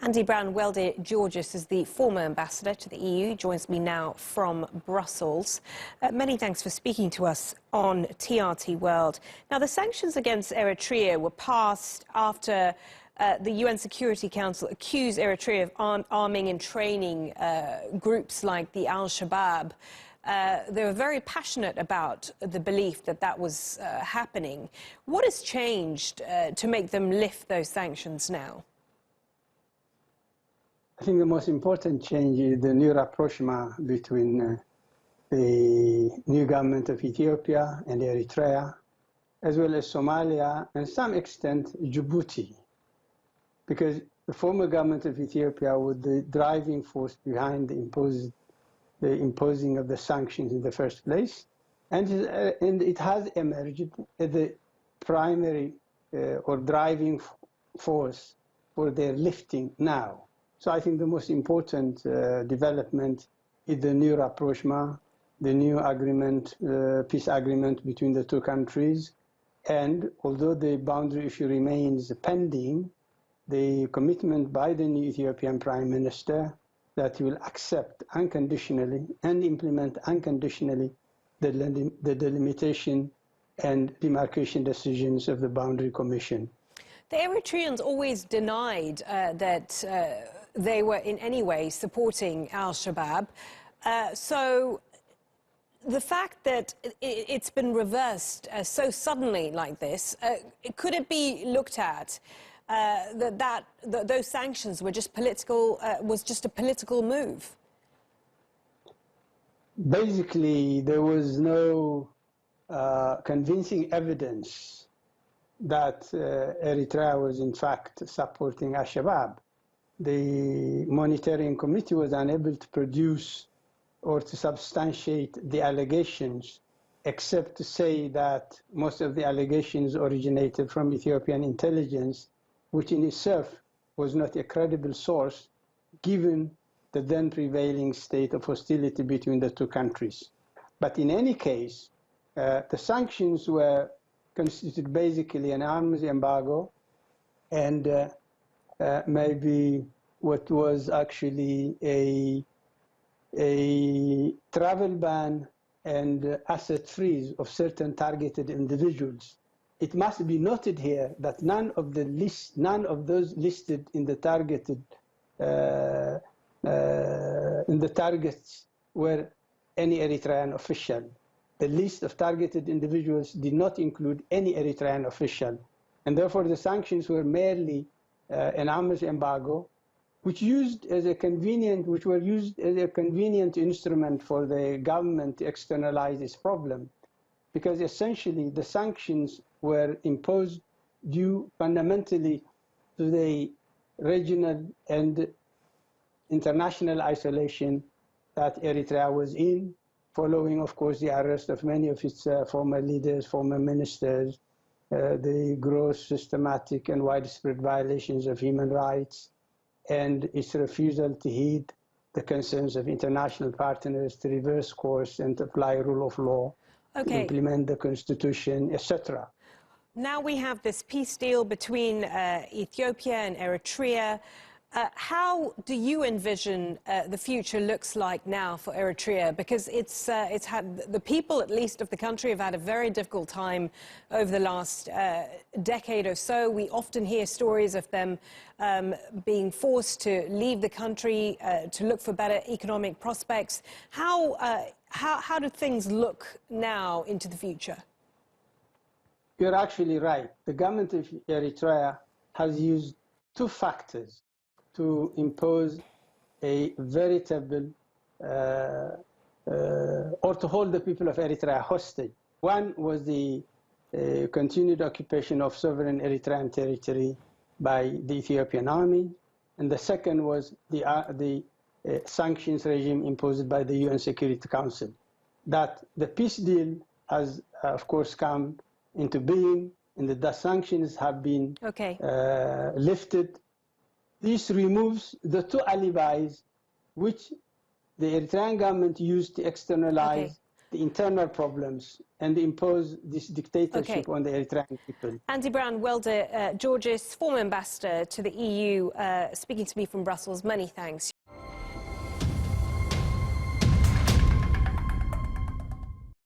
Andebrhan Welde Giorgis is the former ambassador to the EU, joins me now from Brussels. Many thanks for speaking to us on TRT World. Now, the sanctions against Eritrea were passed after the UN Security Council accused Eritrea of arming and training groups like the Al-Shabaab. They were very passionate about the belief that that was happening. What has changed to make them lift those sanctions now? I think the most important change is the new rapprochement between the new government of Ethiopia and Eritrea, as well as Somalia and to some extent Djibouti, because the former government of Ethiopia was the driving force behind the imposing of the sanctions in the first place, and it has emerged as the primary or driving force for their lifting now. So I think the most important development is the new rapprochement, the new agreement, peace agreement between the two countries. And although the boundary issue remains pending, the commitment by the new Ethiopian Prime Minister that he will accept unconditionally and implement unconditionally the delimitation and demarcation decisions of the Boundary Commission. The Eritreans always denied that they were in any way supporting Al-Shabaab. So the fact that it's been reversed so suddenly like this, could it be looked at that those sanctions were just political, was just a political move? Basically, there was no convincing evidence that Eritrea was in fact supporting Al-Shabaab. The monitoring committee was unable to produce or to substantiate the allegations, except to say that most of the allegations originated from Ethiopian intelligence, which in itself was not a credible source, given the then prevailing state of hostility between the two countries. But in any case, the sanctions were constituted basically an arms embargo and maybe what was actually a travel ban and asset freeze of certain targeted individuals. It must be noted here that none of those listed in the targeted in the targets were any Eritrean official. The list of targeted individuals did not include any Eritrean official, and therefore the sanctions were merely an arms embargo, which were used as a convenient instrument for the government to externalize its problem, because essentially the sanctions were imposed due fundamentally to the regional and international isolation that Eritrea was in, following, of course, the arrest of many of its former leaders, former ministers, the gross, systematic, and widespread violations of human rights, and its refusal to heed the concerns of international partners to reverse course and to apply rule of law, to implement the constitution, etc. Now we have this peace deal between Ethiopia and Eritrea. How do you envision the future looks like now for Eritrea? Because it's had, the people, at least of the country, have had a very difficult time over the last decade or so. We often hear stories of them being forced to leave the country to look for better economic prospects. How do things look now into the future? You're actually right. The government of Eritrea has used two factors to impose a veritable, or to hold the people of Eritrea hostage. One was the continued occupation of sovereign Eritrean territory by the Ethiopian army, and the second was the sanctions regime imposed by the UN Security Council. That the peace deal has, of course, come into being, and the sanctions have been lifted. This removes the two alibis which the Eritrean government used to externalize the internal problems and impose this dictatorship on the Eritrean people. Andebrhan Welde Giorgis, former ambassador to the EU, speaking to me from Brussels. Many thanks.